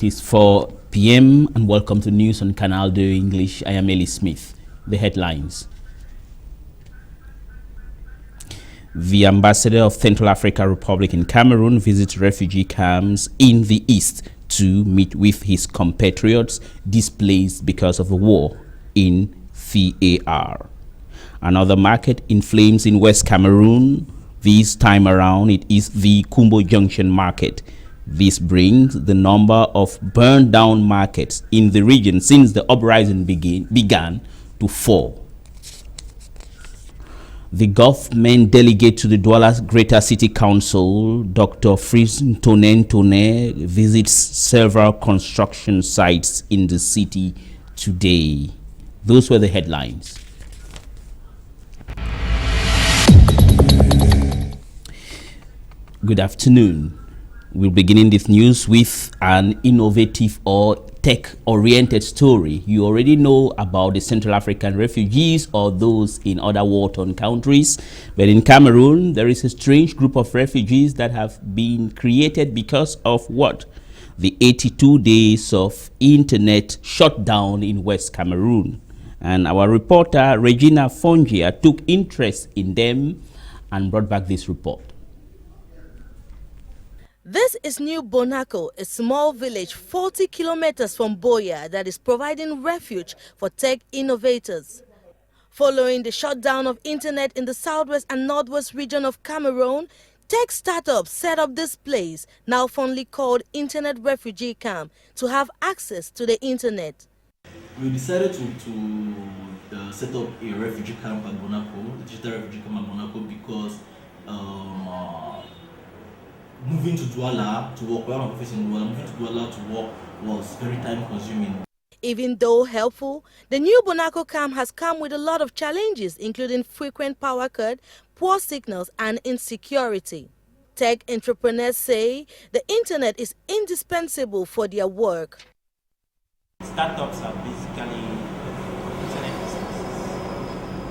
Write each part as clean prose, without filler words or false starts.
is 4 p.m. and welcome to News on Canal Do English. I am Elie Smith. The headlines. The ambassador of Central African Republic in Cameroon visits refugee camps in the east to meet with his compatriots displaced because of the war in VAR. Another market in flames in West Cameroon. This time around, it is the Kumbo Junction market. This brings the number of burned down markets in the region since the uprising began to 4. The government delegate to the Douala Greater City Council, Dr Fritz Ntone Ntone, visits several construction sites in the city today. Those were the headlines. Good afternoon. We're beginning this news with an innovative or tech-oriented story. You already know about the Central African refugees or those in other war-torn countries. But in Cameroon, there is a strange group of refugees that have been created because of what? The 82 days of internet shutdown in West Cameroon. And our reporter, Regina Fongia, took interest in them and brought back this report. This is New Bonako, a small village 40 kilometers from Boya that is providing refuge for tech innovators. Following the shutdown of internet in the southwest and northwest region of Cameroon, tech startups set up this place, now fondly called Internet Refugee Camp, to have access to the internet. We decided to set up a refugee camp at Bonako, a digital refugee camp at Bonako, because moving to Douala to work, where I'm facing Douala, moving to Douala to work was very time consuming. Even though helpful, the new Bonako camp has come with a lot of challenges, including frequent power cut, poor signals, and insecurity. Tech entrepreneurs say the internet is indispensable for their work. Startups are basically internet businesses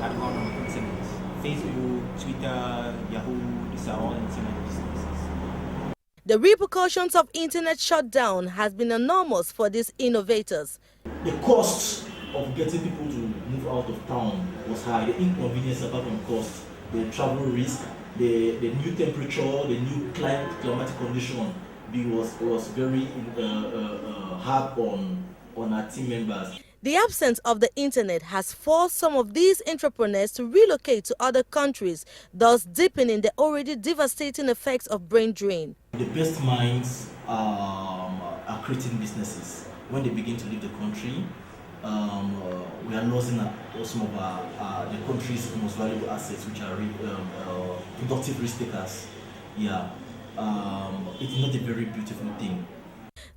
that run on the internet. Facebook, Twitter, Yahoo, these are all internet businesses. The repercussions of internet shutdown has been enormous for these innovators. The cost of getting people to move out of town was high. The inconvenience apart from cost, the travel risk, the new temperature, the new climatic condition was very hard on our team members. The absence of the internet has forced some of these entrepreneurs to relocate to other countries, thus deepening the already devastating effects of brain drain. The best minds are creating businesses. When they begin to leave the country, we are losing some of the country's most valuable assets, which are productive risk takers. Yeah, it's not a very beautiful thing.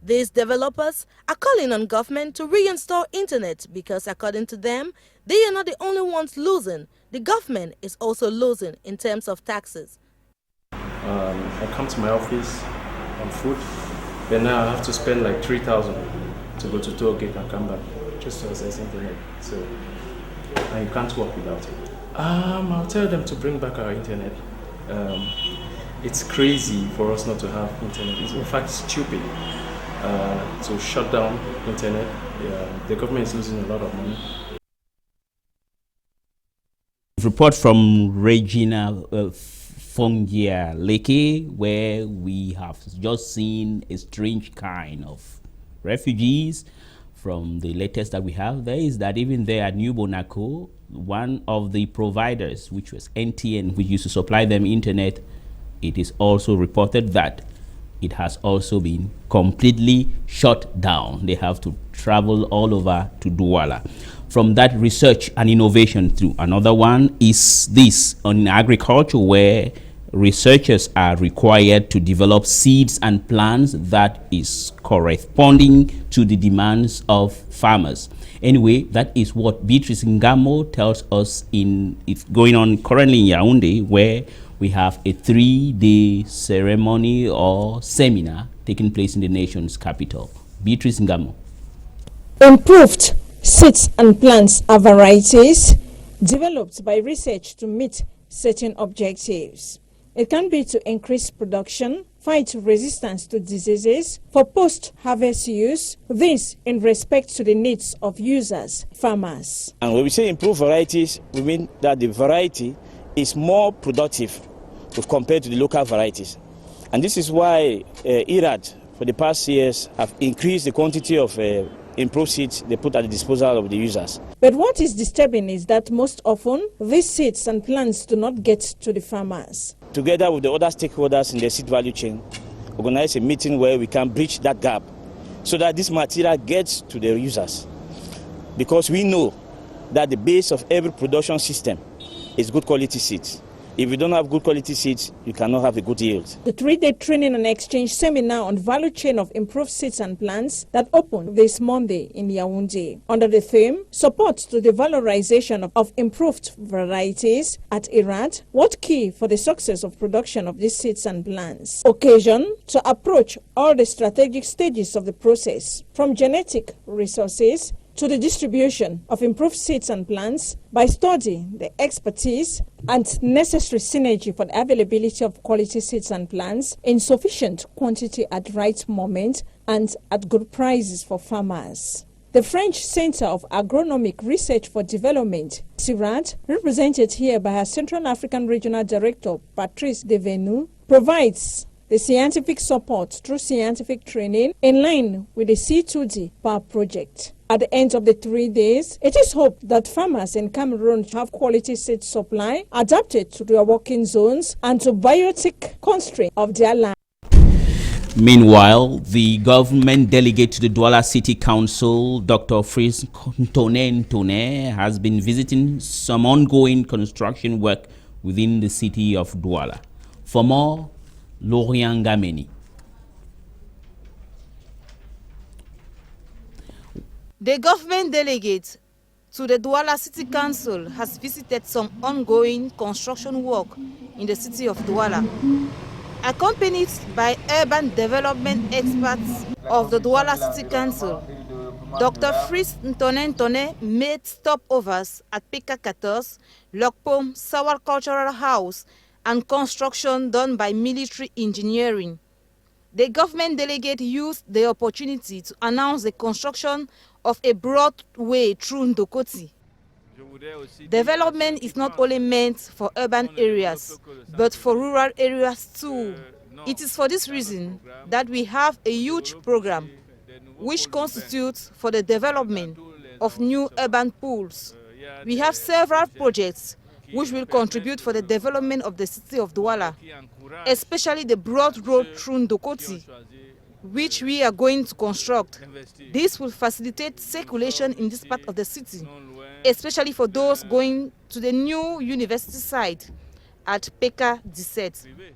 These developers are calling on government to reinstall internet because, according to them, they are not the only ones losing. The government is also losing in terms of taxes. I come to my office on foot, then now I have to spend like 3,000 to go to Togo and come back just to access internet. So and you can't work without it. I'll tell them to bring back our internet. It's crazy for us not to have internet. It's in fact stupid to shut down internet. The government is losing a lot of money. Report from Regina Fongia Leke, where we have just seen a strange kind of refugees. From the latest that we have there is that even there at New Bonako, one of the providers, which was NTN, which used to supply them internet, it is also reported that it has also been completely shut down. They have to travel all over to Douala. From that, research and innovation through. Another one is this on agriculture, where researchers are required to develop seeds and plants that is corresponding to the demands of farmers. Anyway, that is what Beatrice Ngamo tells us it's going on currently in Yaoundé, where we have a 3-day ceremony or seminar taking place in the nation's capital. Beatrice Ngamo. Improved seeds and plants are varieties developed by research to meet certain objectives. It can be to increase production, fight resistance to diseases for post-harvest use, this in respect to the needs of users, farmers. And when we say improve varieties, we mean that the variety is more productive if compared to the local varieties. And this is why IRAD for the past years have increased the quantity of improved seeds they put at the disposal of the users. But what is disturbing is that most often these seeds and plants do not get to the farmers. Together with the other stakeholders in the seed value chain, organize a meeting where we can bridge that gap so that this material gets to the users. Because we know that the base of every production system is good quality seeds. If you don't have good quality seeds, you cannot have a good yield. The 3-day training and exchange seminar on value chain of improved seeds and plants that opened this Monday in Yaoundé. Under the theme, support to the valorization of improved varieties at IRAD, what key for the success of production of these seeds and plants? Occasion to approach all the strategic stages of the process, from genetic resources to the distribution of improved seeds and plants by studying the expertise and necessary synergy for the availability of quality seeds and plants in sufficient quantity at right moment and at good prices for farmers. The French Center of Agronomic Research for Development, CIRAD, represented here by her Central African Regional Director, Patrice Devenu, provides the scientific support through scientific training in line with the C2D PAR project. At the end of the 3 days, it is hoped that farmers in Cameroon have quality seed supply adapted to their working zones and to biotic constraints of their land. Meanwhile, the government delegate to the Douala City Council, Dr Fritz Ntone Ntone, has been visiting some ongoing construction work within the city of Douala. For more, Lorient Gameni. The government delegate to the Douala City Council has visited some ongoing construction work in the city of Douala. Accompanied by urban development experts of the Douala City Council, Dr Fritz Ntone Ntone made stopovers at Peka 14, Lokpom, Sawal Cultural House, and construction done by military engineering. The government delegate used the opportunity to announce the construction of a broad way through Ndokoti. Development is not only meant for urban areas, but for rural areas too. It is for this reason that we have a huge program which constitutes for the development of new urban pools. We have several projects which will contribute for the development of the city of Douala, especially the broad road through Ndokoti, which we are going to construct. This will facilitate circulation in this part of the city, especially for those going to the new university site at Peka 17.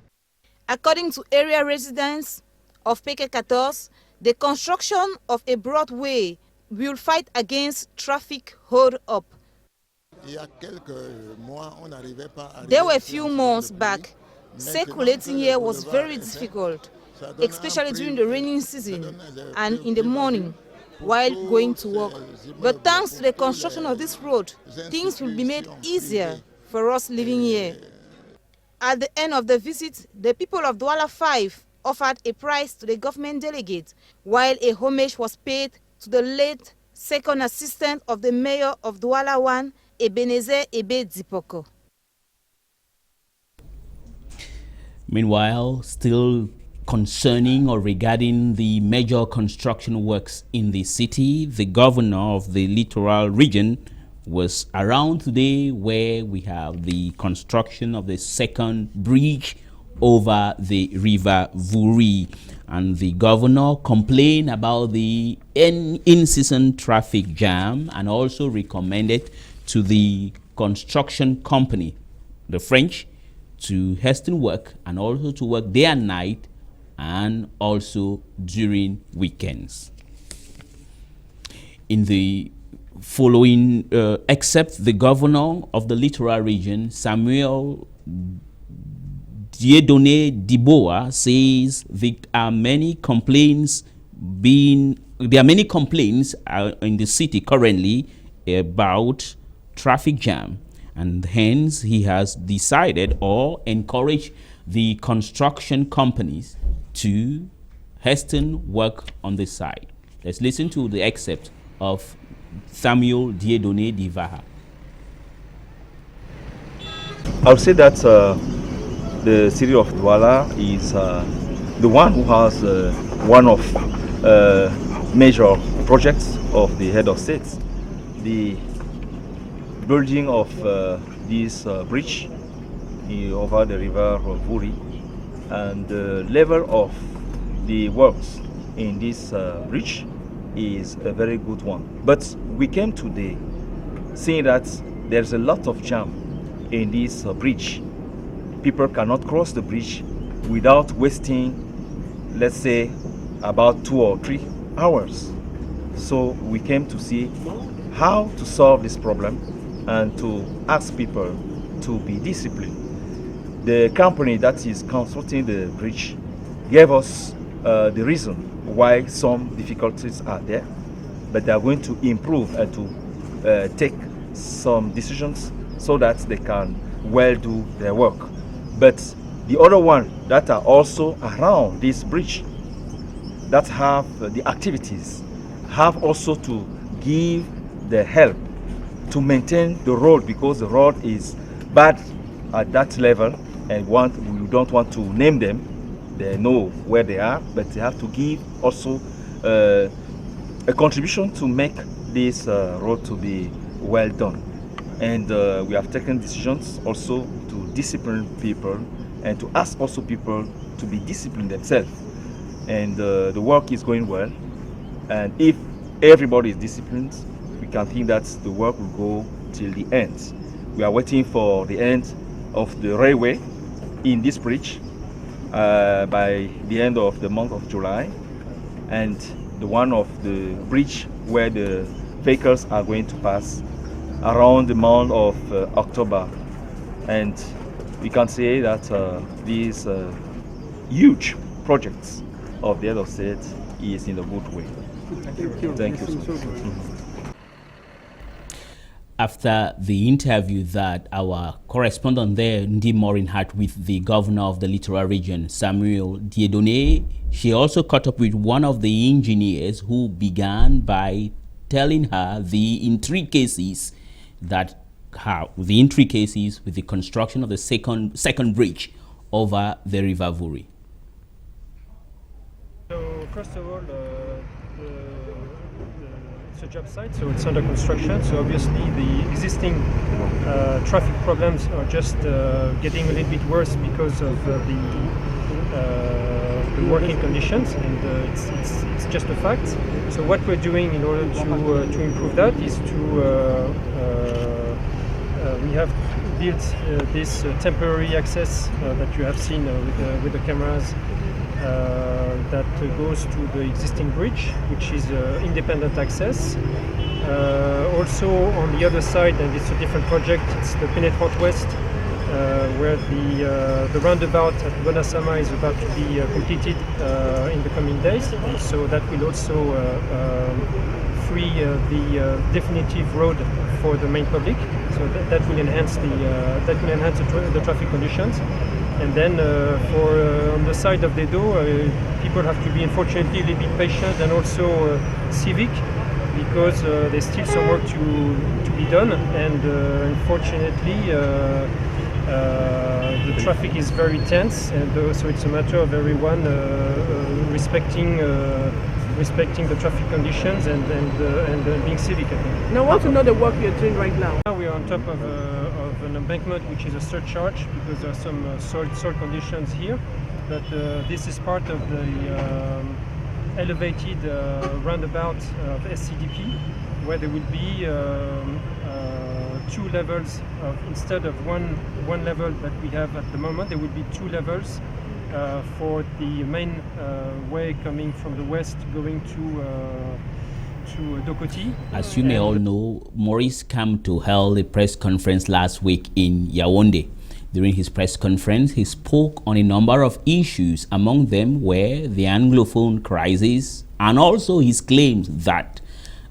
According to area residents of Peka 14, the construction of a broad way will fight against traffic hold-up. There were a few months back, circulating here was very difficult, especially during the rainy season and in the morning while going to work. But thanks to the construction of this road, things will be made easier for us living here. At the end of the visit, the people of Douala 5 offered a prize to the government delegate, while a homage was paid to the late second assistant of the mayor of Douala 1, Ebenezer Ebe Dipoko. Meanwhile, still concerning or regarding the major construction works in the city, the governor of the littoral region was around today, where we have the construction of the second bridge over the river Vuri, and the governor complained about the in-season traffic jam and also recommended to the construction company, the French, to hasten work and also to work day and night and also during weekends. In the following except the governor of the littoral region, Samuel Dieudonné Diboa, says there are many complaints in the city currently about traffic jam, and hence he has decided or encouraged the construction companies to hasten work on this side. Let's listen to the excerpt of Samuel Ntone Ntone. I would say that the city of Douala is the one who has one of major projects of the head of state. The building of this bridge over the river Vuri, and the level of the works in this bridge is a very good one. But we came today seeing that there's a lot of jam in this bridge. People cannot cross the bridge without wasting, let's say, about 2 or 3 hours. So we came to see how to solve this problem and to ask people to be disciplined. The company that is constructing the bridge gave us the reason why some difficulties are there, but they are going to improve and to take some decisions so that they can well do their work. But the other one that are also around this bridge that have the activities have also to give the help to maintain the road, because the road is bad at that level, and we don't want to name them. They know where they are, but they have to give also a contribution to make this road to be well done. And we have taken decisions also to discipline people and to ask also people to be disciplined themselves. And the work is going well. And if everybody is disciplined, we can think that the work will go till the end. We are waiting for the end of the railway in this bridge by the end of the month of July, and the one of the bridge where the vehicles are going to pass around the month of October. And we can say that these huge projects of the head of state is in a good way. Thank you so much. After the interview that our correspondent there, Ndi Morin, had with the governor of the Littoral Region, Samuel Ntone, she also caught up with one of the engineers who began by telling her the intricacies with the construction of the second bridge over the River Vuri. So first of all, it's a job site, so it's under construction. So obviously the existing traffic problems are just getting a little bit worse because of the working conditions, and it's just a fact. So what we're doing in order to improve that is we have built this temporary access that you have seen with the cameras that goes to the existing bridge, which is independent access. Also on the other side, and it's a different project, it's the Penetrant West, where the roundabout at Bonasama is about to be completed in the coming days. And so that will also free the definitive road for the main public. So that will enhance the traffic conditions. And then on the side of the Edo, people have to be unfortunately a little bit patient and also civic, because there's still some work to be done, and unfortunately the traffic is very tense, and so it's a matter of everyone respecting the traffic conditions and being civic, I think. Now I want to know the work you're doing right now. Now we are on top of an embankment, which is a surcharge because there are some soil conditions here, but this is part of the elevated roundabout of SCDP, where there will be 2 levels instead of one level that we have at the moment. There will be 2 levels for the main way coming from the west going to Dokoti. As you may all know, Maurice Kamto held a press conference last week in Yaoundé. During his press conference, he spoke on a number of issues. Among them were the Anglophone crisis and also his claims that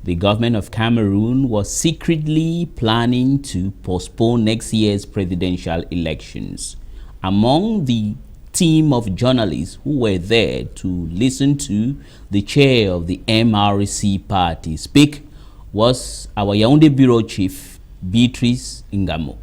the government of Cameroon was secretly planning to postpone next year's presidential elections. Among the team of journalists who were there to listen to the chair of the MRC party speak was our Yaoundé Bureau Chief, Beatrice Ngamo.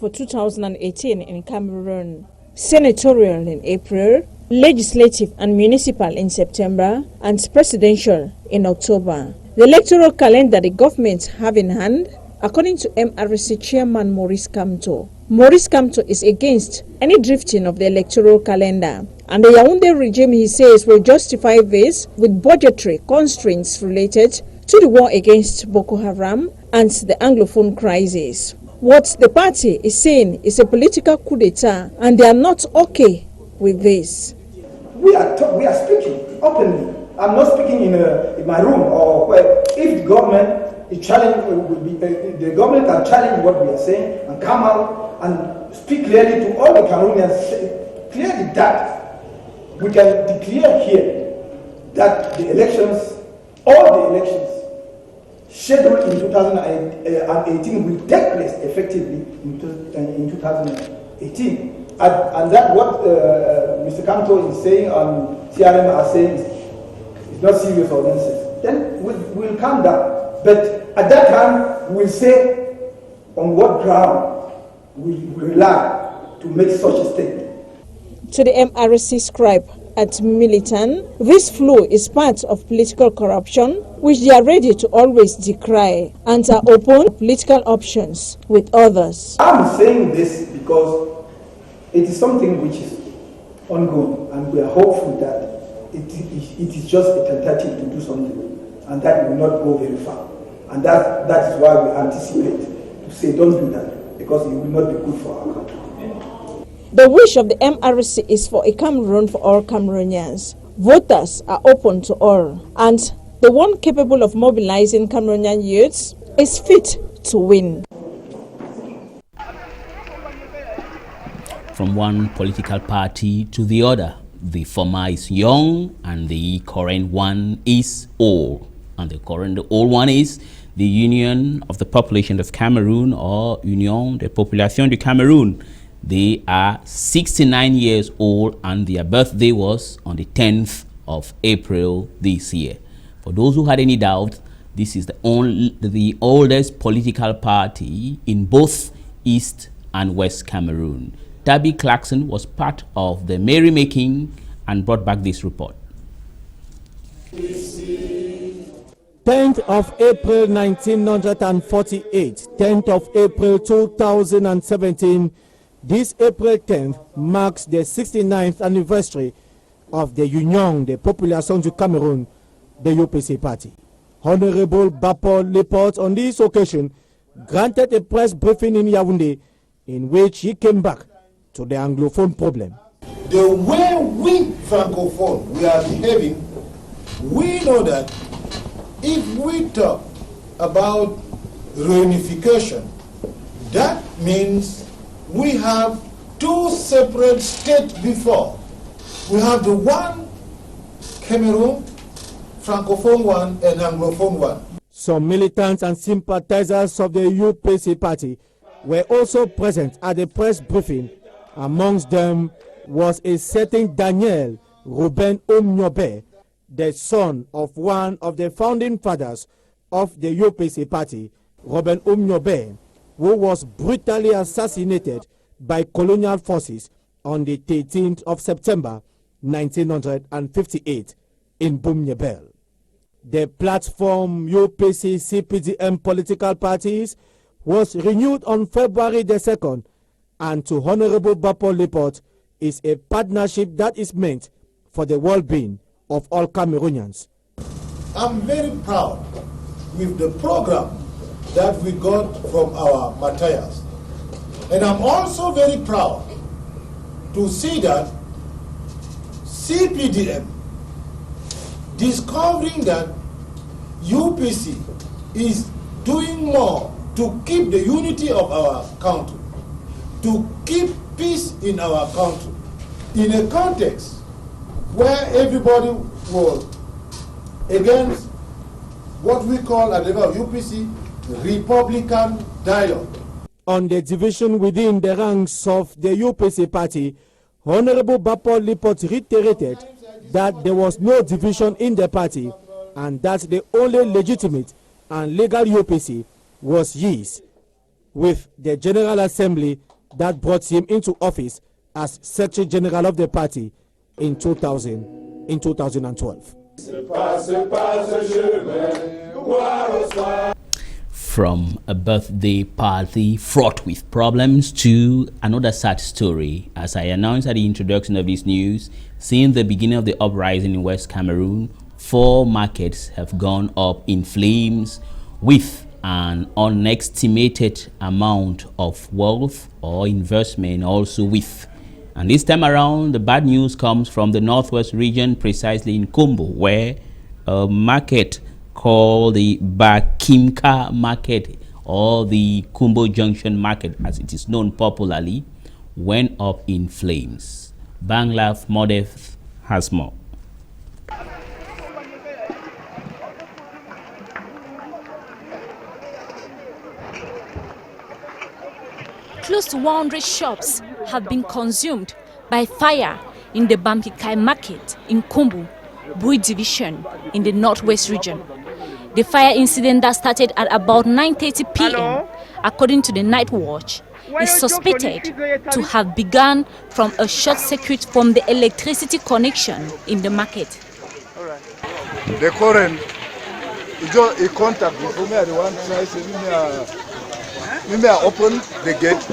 For 2018 in Cameroon, senatorial in April, legislative and municipal in September, and presidential in October. The electoral calendar the government have in hand, according to MRC Chairman Maurice Kamto. Maurice Kamto is against any drifting of the electoral calendar, and the Yaoundé regime, he says, will justify this with budgetary constraints related to the war against Boko Haram and the Anglophone crisis. What the party is saying is a political coup d'etat, and they are not okay with this. We are speaking openly. I'm not speaking in my room, or where if the government is challenged, the government can challenge what we are saying and come out and speak clearly to all the Cameroonians, clearly that we can declare here that the elections, all the elections scheduled in 2018 will take place effectively in 2018. And that what Mr. Kamto is saying on CRM are saying is not serious or nonsense. Then we'll calm down. But at that time, we'll say on what ground we rely to make such a statement. To the MRC scribe at Militan, this flow is part of political corruption, which they are ready to always decry, and are open to political options with others. I'm saying this because it is something which is ongoing, and we are hopeful that it is just a tentative to do something, and that will not go very far. And that is why we anticipate to say don't do that, because it will not be good for our country. The wish of the MRC is for a Cameroon for all Cameroonians. Voters are open to all, and the one capable of mobilizing Cameroonian youths is fit to win. From one political party to the other, the former is young and the current one is old. And the old one is the Union of the Population of Cameroon, or Union de Population du Cameroun. They are 69 years old and their birthday was on the 10th of April this year. For those who had any doubt, this is the oldest political party in both East and West Cameroon. Tabby Clarkson was part of the merrymaking and brought back this report. 10th of April 1948, 10th of April 2017, this April 10th marks the 69th anniversary of the Union de Population du Cameroun, the UPC party. Honorable Bapol Leport on this occasion granted a press briefing in Yaoundé in which he came back to the Anglophone problem. The way we Francophone we are behaving, we know that if we talk about reunification, that means we have two separate states before. We have the one Cameroon, Francophone one and Anglophone one. Some militants and sympathizers of the UPC party were also present at the press briefing. Amongst them was a certain Daniel Ruben Omnyobe, the son of one of the founding fathers of the UPC party, Ruben Omnyobe, who was brutally assassinated by colonial forces on the 13th of September 1958 in Bumyebel. The platform UPC-CPDM political parties was renewed on February the 2nd, and to Honorable Bapol Leport is a partnership that is meant for the well-being of all Cameroonians. I'm very proud with the program that we got from our Matthias. And I'm also very proud to see that CPDM discovering that UPC is doing more to keep the unity of our country, to keep peace in our country, in a context where everybody was against what we call at the level of UPC, Republican dialogue. On the division within the ranks of the UPC party, Honorable Bapo Lipot reiterated that there was no division in the party and that the only legitimate and legal UPC was his, with the General Assembly that brought him into office as Secretary General of the party in 2012. From a birthday party fraught with problems to another sad story. As I announced at the introduction of this news, since the beginning of the uprising in West Cameroon, 4 markets have gone up in flames with an unestimated amount of wealth or investment also with. And this time around, the bad news comes from the northwest region, precisely in Kumbo, where a market called the Bakimka market, or the Kumbo Junction market as it is known popularly, went up in flames. Banglaf Modef has more. Close to 100 shops have been consumed by fire in the Bamkikai market in Kumbu, Bui division in the northwest region. The fire incident that started at about 9:30 p.m., according to the night watch, is suspected to have begun from a short circuit from the electricity connection in the market. The current, it contact before me, one tries to open the gate,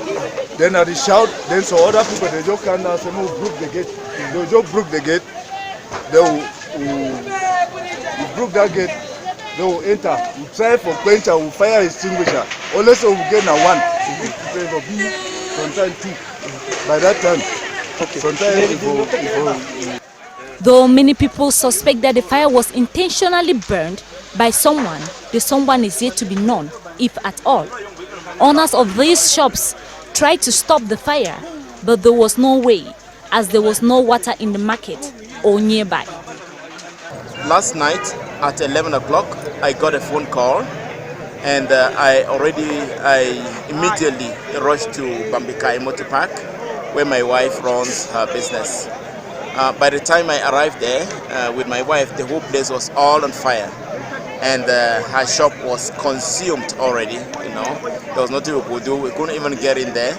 then I shout, then so other people, they just can't say, broke the gate. They just broke the gate, they will broke that gate. They will enter, we try for quencher, we fire extinguisher. Unless we get a 1, sometimes 2. By that time, sometimes Though many people suspect that the fire was intentionally burned by someone, the someone is yet to be known, if at all. Owners of these shops tried to stop the fire, but there was no way, as there was no water in the market or nearby. Last night at 11 o'clock, I got a phone call, and I immediately rushed to Bambikai Motor Park, where my wife runs her business. By the time I arrived there with my wife, the whole place was all on fire, and her shop was consumed already. There was nothing we could do. We couldn't even get in there.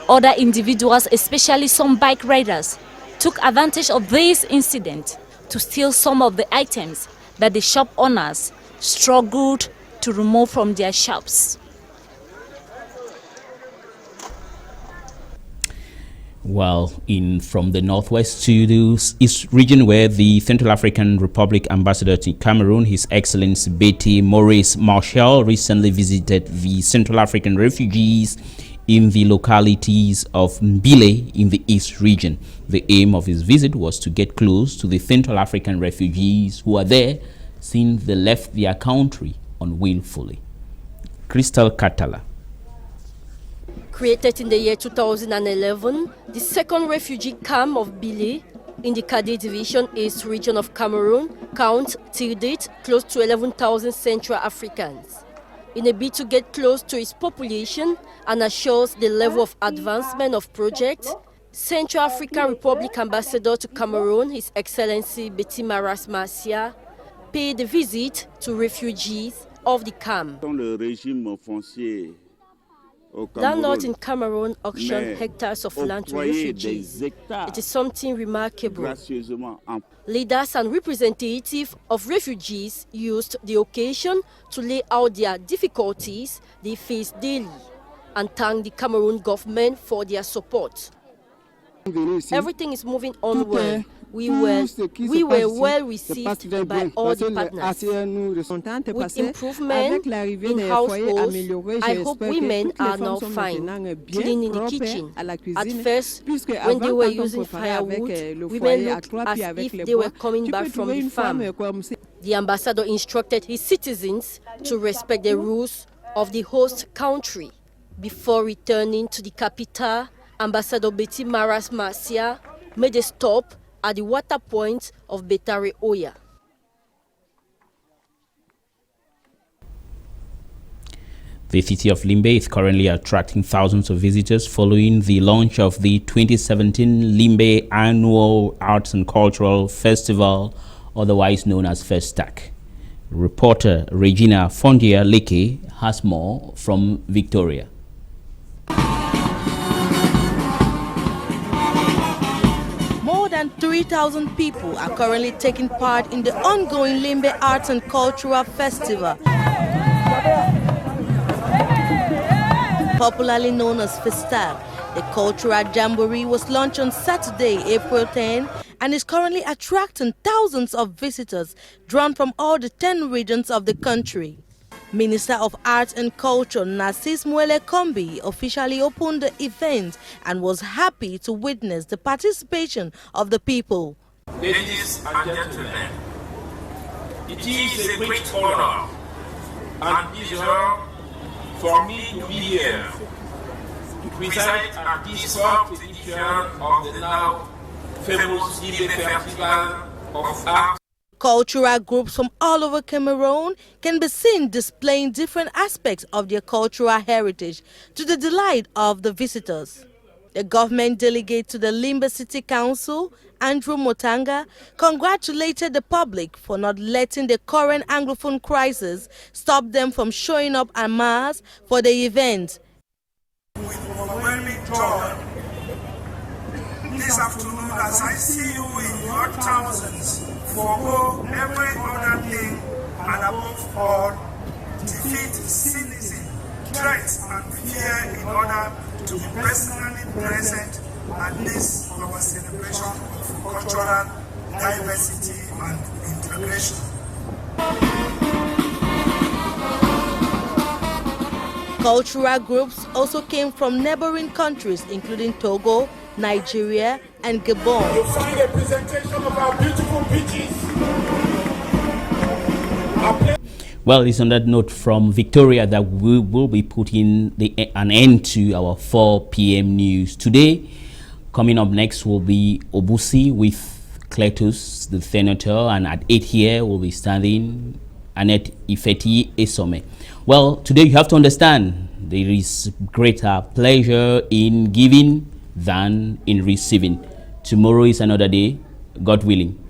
Other individuals, especially some bike riders, took advantage of this incident to steal some of the items that the shop owners struggled to remove from their shops. Well, from the northwest to the east region, where the Central African Republic ambassador to Cameroon, His Excellency Betty Maurice Marshall, recently visited the Central African refugees in the localities of Mbile in the east region. The aim of his visit was to get close to the Central African refugees who are there since they left their country unwillfully. Crystal Katala. Created in the year 2011, the second refugee camp of Mbile in the Kade Division East region of Cameroon counts till date close to 11,000 Central Africans. In a bid to get close to its population and assures the level of advancement of projects, Central African Republic Ambassador to Cameroon, His Excellency Betty Maurice Marshall, paid a visit to refugees of the camp. Landlords in Cameroon auction hectares of land to refugees. It is something remarkable. Leaders and representatives of refugees used the occasion to lay out their difficulties they face daily and thank the Cameroon government for their support. Everything is moving on well. We were well received by all the partners. With improvement in households, I hope women are now fine, cleaning the kitchen. At first, when they were using firewood, women looked as if they were coming back from the farm. The ambassador instructed his citizens to respect the rules of the host country. Before returning to the capital, Ambassador Betty Maurice Marshall made a stop at the water point of Betare Oya. The city of Limbe is currently attracting thousands of visitors following the launch of the 2017 Limbe Annual Arts and Cultural Festival, otherwise known as Festac. Reporter Regina Fondia-Leke has more from Victoria. More than 3,000 people are currently taking part in the ongoing Limbe Arts and Cultural Festival, popularly known as Festac. The cultural jamboree was launched on Saturday, April 10, and is currently attracting thousands of visitors drawn from all the 10 regions of the country. Minister of Arts and Culture Narcisse Mwele Kombi officially opened the event and was happy to witness the participation of the people. Ladies and gentlemen, it is a great honor and pleasure for me to be here to preside at this 4th edition of the now famous Limbe Festival of Art. Cultural groups from all over Cameroon can be seen displaying different aspects of their cultural heritage to the delight of the visitors. The government delegate to the Limbe City Council, Andrew Motanga, congratulated the public for not letting the current Anglophone crisis stop them from showing up en masse for the event. With overwhelming joy, this afternoon, as I see you in your thousands, forgo every other thing and above all, defeat cynicism, threats and fear in order to be personally present at this our celebration of cultural diversity and integration. Cultural groups also came from neighboring countries including Togo, Nigeria and Gabon. You'll find a presentation of our beautiful beaches. Well, it's on that note from Victoria that we will be putting an end to our 4 p.m. news today. Coming up next will be Obusi with Cletus, the senator, and at 8 here will be standing Annette Ifeti Esome. Well, today you have to understand there is greater pleasure in giving than in receiving. Tomorrow is another day, God willing.